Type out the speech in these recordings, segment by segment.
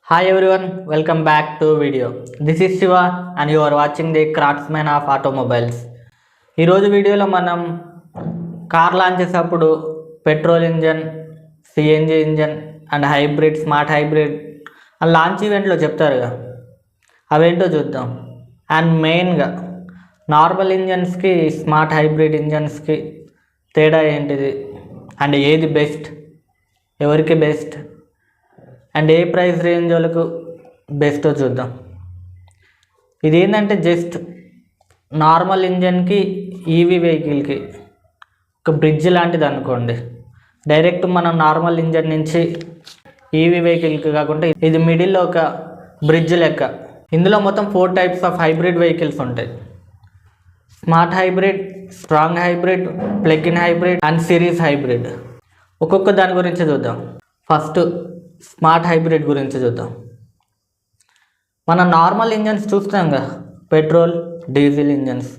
Hi everyone, welcome back to video. This is Shiva and you are watching the Craftsman of Automobiles. ఈరోజు వీడియోలో మనం car launch చేసేటప్పుడు petrol engine, CNG engine and hybrid, smart hybrid ఆ launch ఈవెంట్లో చెప్తారుగా అవేంటో చూద్దాం. And మెయిన్గా normal ఇంజన్స్కి smart hybrid ఇంజన్స్కి తేడా ఏంటిది అండ్ ఏది బెస్ట్, ఎవరికి best and A price range వాళ్ళకు బెస్టో చూద్దాం. ఇది ఏంటంటే జస్ట్ నార్మల్ ఇంజన్కి ఈవీ వెహికల్కి ఒక బ్రిడ్జ్ లాంటిది అనుకోండి. డైరెక్ట్ మనం నార్మల్ ఇంజన్ నుంచి ఈవీ వెహికల్కి కాకుండా ఇది మిడిల్లో ఒక బ్రిడ్జ్ లెక్క. ఇందులో మొత్తం 4 టైప్స్ ఆఫ్ హైబ్రిడ్ వెహికల్స్ ఉంటాయి: smart hybrid, strong hybrid, plug in hybrid and series hybrid. ఒక్కొక్క దాని గురించి చూద్దాం. ఫస్ట్ స్మార్ట్ హైబ్రిడ్ గురించి చూద్దాం. మనం నార్మల్ ఇంజన్స్ చూస్తాం కదా, పెట్రోల్, డీజిల్ ఇంజన్స్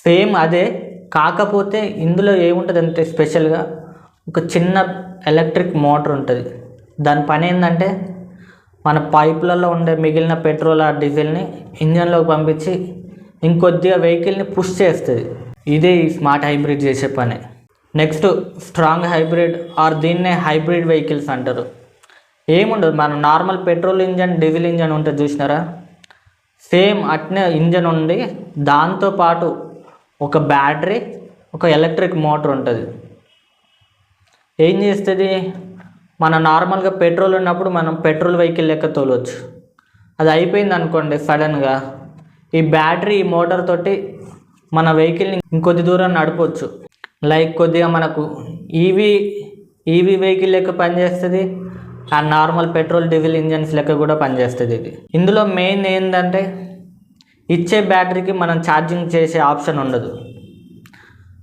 సేమ్ అదే. కాకపోతే ఇందులో ఏముంటుంది అంటే స్పెషల్గా ఒక చిన్న ఎలక్ట్రిక్ మోటార్ ఉంటుంది. దాని పని ఏంటంటే మన పైపులలో ఉండే మిగిలిన పెట్రోల్ ఆ డీజిల్ని ఇంజన్లోకి పంపించి ఇంకొద్దిగా వెహికల్ని పుష్ చేస్తుంది. ఇదే ఈ స్మార్ట్ హైబ్రిడ్ చేసే పని. నెక్స్ట్ స్ట్రాంగ్ హైబ్రిడ్ ఆర్ దీన్నే హైబ్రిడ్ వెహికల్స్ అంటారు. ఏముండదు, మన normal petrol engine, diesel engine ఉంటుంది చూసినారా, సేమ్ అట్నే ఇంజన్ ఉండి దాంతోపాటు ఒక బ్యాటరీ, ఒక ఎలక్ట్రిక్ మోటార్ ఉంటుంది. ఏం చేస్తుంది, మన నార్మల్గా పెట్రోల్ ఉన్నప్పుడు మనం పెట్రోల్ వెహికల్ లెక్క తోలవచ్చు. అది అయిపోయింది అనుకోండి సడన్గా, ఈ బ్యాటరీ, ఈ మోటార్ తోటి మన వెహికల్ని ఇంకొద్ది దూరం నడపవచ్చు. లైక్ కొద్దిగా మనకు ఈవీ వెహికల్ లెక్క పనిచేస్తుంది and normal petrol, diesel engines లెక్క కూడా పనిచేస్తుంది ఇది. ఇందులో మెయిన్ ఏంటంటే ఇచ్చే బ్యాటరీకి మనం ఛార్జింగ్ చేసే ఆప్షన్ ఉండదు.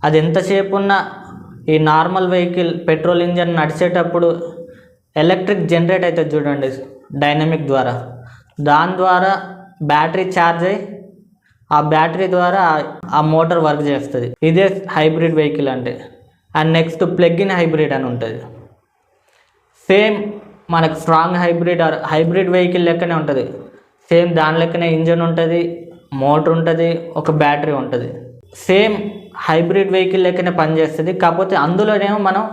అది ఎంతసేపు ఉన్నా ఈ నార్మల్ వెహికల్ పెట్రోల్ ఇంజన్ నడిచేటప్పుడు ఎలక్ట్రిక్ జనరేట్ అవుతుంది చూడండి, డైనమిక్ ద్వారా. దాని ద్వారా బ్యాటరీ ఛార్జ్ అయ్యి ఆ బ్యాటరీ ద్వారా ఆ మోటార్ వర్క్ చేస్తుంది. ఇదే హైబ్రిడ్ వెహికల్ అంటే. And next plug in hybrid అని ఉంటుంది. సేమ్ మనకు strong hybrid or hybrid vehicle లెక్కనే ఉంటుంది. సేమ్ దాని లెక్కనే ఇంజన్ ఉంటుంది, మోటార్ ఉంటుంది, ఒక బ్యాటరీ ఉంటుంది. సేమ్ హైబ్రిడ్ వెహికల్ లెక్కనే పనిచేస్తుంది. కాకపోతే అందులోనేమో మనం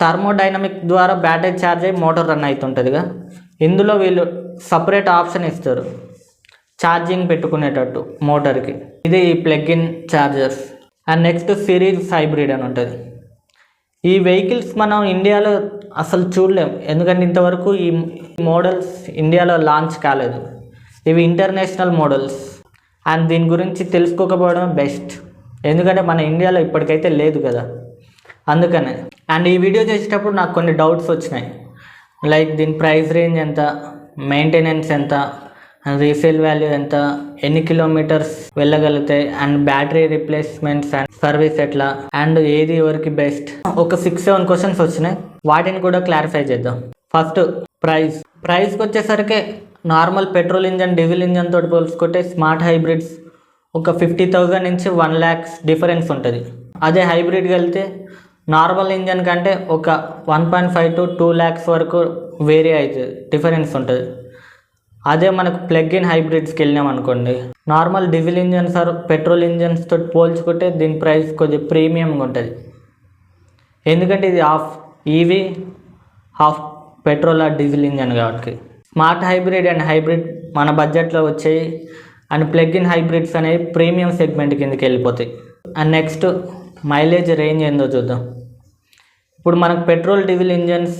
థర్మోడైనమిక్ ద్వారా బ్యాటరీ ఛార్జ్ అయ్యి మోటార్ రన్ అవుతుంటుందిగా. ఇందులో వీళ్ళు సపరేట్ ఆప్షన్ ఇస్తారు ఛార్జింగ్ పెట్టుకునేటట్టు మోటార్కి. ఇది ఈ plug in chargers. And next series hybrid అని ఉంటుంది. ఈ వెహికల్స్ మనం ఇండియాలో అసలు చూడలేం, ఎందుకంటే ఇంతవరకు ఈ మోడల్స్ ఇండియాలో లాంచ్ కాలేదు. ఇవి ఇంటర్నేషనల్ మోడల్స్ అండ్ దీని గురించి తెలుసుకోకపోవడం బెస్ట్, ఎందుకంటే మన ఇండియాలో ఇప్పటికైతే లేదు కదా, అందుకనే. అండ్ ఈ వీడియో చేసేటప్పుడు నాకు కొన్ని డౌట్స్ వచ్చినాయి. లైక్ దీని ప్రైస్ రేంజ్ ఎంత, మెయింటెనెన్స్ ఎంత, రీసేల్ వాల్యూ ఎంత, ఎన్ని కిలోమీటర్స్ వెళ్ళగలుగుతాయి, and battery replacements and service ఎట్లా, అండ్ ఏది ఎవరికి బెస్ట్. ఒక 6-7 క్వశ్చన్స్ వచ్చినాయి, వాటిని కూడా క్లారిఫై చేద్దాం. ఫస్ట్ ప్రైస్కి వచ్చేసరికి normal petrol engine, diesel engine తోటి పోల్చుకుంటే స్మార్ట్ హైబ్రిడ్స్ ఒక 50,000 నుంచి 1 lakhs డిఫరెన్స్ ఉంటుంది. అదే హైబ్రిడ్కి వెళ్తే నార్మల్ ఇంజన్ కంటే ఒక 1.5 to 2 lakhs వరకు వేరీ అవుతుంది, డిఫరెన్స్ ఉంటుంది. అదే మనకు ప్లగ్ ఇన్ హైబ్రిడ్స్కి వెళ్ళినాం అనుకోండి, normal diesel engines or petrol engines తోటి పోల్చుకుంటే దీని ప్రైస్ కొద్దిగా ప్రీమియంగా ఉంటుంది. ఎందుకంటే ఇది half EV, half petrol or diesel engine కాబట్టి. స్మార్ట్ హైబ్రిడ్ అండ్ హైబ్రిడ్ మన బడ్జెట్లో వచ్చాయి. అండ్ ప్లగ్ ఇన్ హైబ్రిడ్స్ అనేవి ప్రీమియం సెగ్మెంట్ కిందకి వెళ్ళిపోతాయి. అండ్ నెక్స్ట్ మైలేజ్ రేంజ్ ఏందో చూద్దాం. ఇప్పుడు మనకు పెట్రోల్, డీజిల్ ఇంజన్స్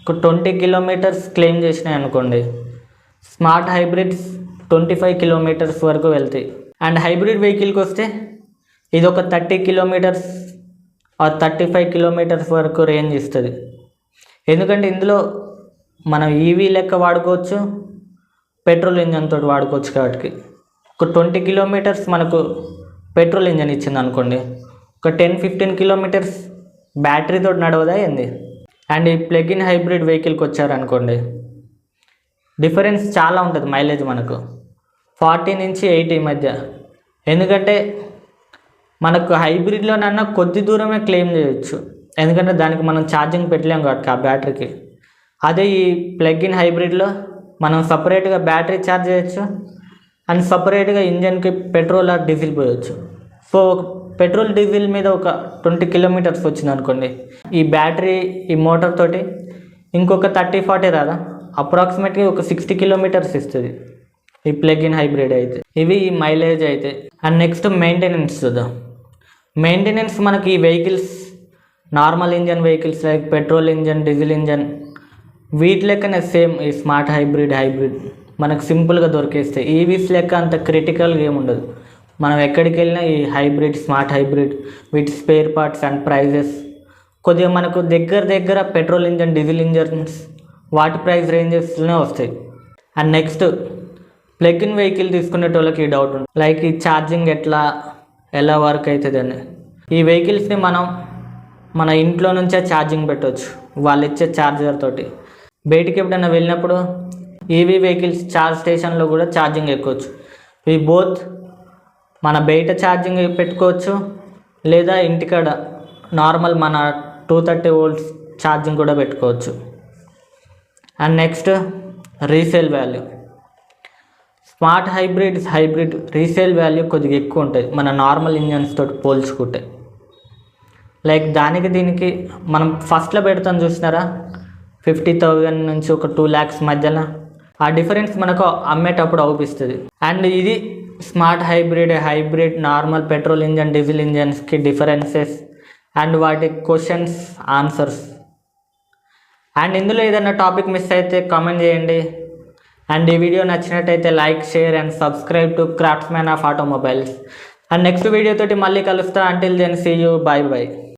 ఒక 20 kilometers క్లెయిమ్ చేసినాయి అనుకోండి, స్మార్ట్ హైబ్రిడ్స్ 25 kilometers వరకు వెళ్తాయి. అండ్ హైబ్రిడ్ వెహికల్కి వస్తే ఇది ఒక 30 kilometers ఆర్ 35 kilometers వరకు రేంజ్ ఇస్తుంది. ఎందుకంటే ఇందులో మనం ఈవీ లెక్క వాడుకోవచ్చు, పెట్రోల్ ఇంజన్ తోటి వాడుకోవచ్చు. కాబట్టి ఒక 20 kilometers మనకు పెట్రోల్ ఇంజన్ ఇచ్చింది అనుకోండి, ఒక 10-15 kilometers బ్యాటరీతో నడవదా ఏంది. అండ్ ఈ ప్లగ్ ఇన్ హైబ్రిడ్ వెహికల్కి వచ్చారనుకోండి, డిఫరెన్స్ చాలా ఉంటుంది మైలేజ్ మనకు 40 నుంచి 80 మధ్య. ఎందుకంటే మనకు హైబ్రిడ్లోనన్నా కొద్ది దూరమే క్లెయిమ్ చేయొచ్చు, ఎందుకంటే దానికి మనం ఛార్జింగ్ పెట్టలేము కాబట్టి ఆ బ్యాటరీకి. అదే ఈ ప్లగ్ ఇన్ హైబ్రిడ్లో మనం సపరేట్గా బ్యాటరీ ఛార్జ్ చేయొచ్చు అండ్ సపరేట్గా ఇంజన్కి పెట్రోల్ ఆర్ డీజిల్ పోయొచ్చు. సో పెట్రోల్ డీజిల్ మీద ఒక 20 కిలోమీటర్స్ వచ్చింది అనుకోండి, ఈ బ్యాటరీ ఈ మోటార్ తోటి ఇంకొక 30-40 రాదా, అప్రాక్సిమేట్గా ఒక 60 కిలోమీటర్స్ ఇస్తుంది ఈ ప్లగ్ ఇన్ హైబ్రిడ్ అయితే. ఇవి ఈ మైలేజ్ అయితే. అండ్ నెక్స్ట్ మెయింటెనెన్స్ చూద్దాం. మెయింటెనెన్స్ మనకి ఈ vehicles normal engine vehicles like petrol engine, diesel engine వీటి లెక్కనే సేమ్ ఈ స్మార్ట్ హైబ్రిడ్ మనకు సింపుల్గా దొరికేస్తాయి. ఈవీస్ లెక్క అంత క్రిటికల్గా ఏముండదు. మనం ఎక్కడికి వెళ్ళినా ఈ హైబ్రిడ్, స్మార్ట్ హైబ్రిడ్ వీటి స్పేర్ పార్ట్స్ అండ్ ప్రైజెస్ కొద్దిగా మనకు దగ్గర పెట్రోల్ ఇంజన్, డీజిల్ ఇంజన్స్ వాటి ప్రైస్ రేంజెస్లోనే వస్తాయి. And next plug in vehicle తీసుకునేటోళ్ళకి ఈ డౌట్ ఉంటుంది, లైక్ ఈ ఛార్జింగ్ ఎలా వర్క్ అవుతుంది అని. ఈ వెహికల్స్ని మనం మన ఇంట్లో నుంచే ఛార్జింగ్ పెట్టవచ్చు వాళ్ళు ఇచ్చే ఛార్జర్ తోటి. బయటికి ఎప్పుడైనా వెళ్ళినప్పుడు ఈవీ వెహికల్స్ ఛార్జ్ స్టేషన్లో కూడా ఛార్జింగ్ ఎక్కొచ్చు. ఈ బోత్ మన బయట ఛార్జింగ్ పెట్టుకోవచ్చు, లేదా ఇంటికాడ నార్మల్ మన 230 volts ఛార్జింగ్ కూడా పెట్టుకోవచ్చు. And next resale value. Smart hybrid resale value కొద్దిగా ఎక్కువ ఉంటుంది మన నార్మల్ ఇంజన్స్ తోటి పోల్చుకుంటే. లైక్ దీనికి మనం ఫస్ట్లో పెడతాం చూసినారా, 50,000 నుంచి ఒక 2 lakhs మధ్యలో, ఆ డిఫరెన్స్ మనకు అమ్మేటప్పుడు అవుపిస్తుంది. అండ్ ఇది smart hybrid normal petrol engine, diesel ఇంజన్స్కి డిఫరెన్సెస్ అండ్ వాటి క్వశ్చన్స్, ఆన్సర్స్. అండ్ ఇందులో ఏదైనా టాపిక్ మిస్ అయితే కామెంట్ చేయండి. అండ్ ఈ వీడియో నచ్చినట్టయితే like, share and subscribe to Craftsmen of Automobiles. And next video తోటి మళ్ళీ కలుస్తా. Until then see you, by.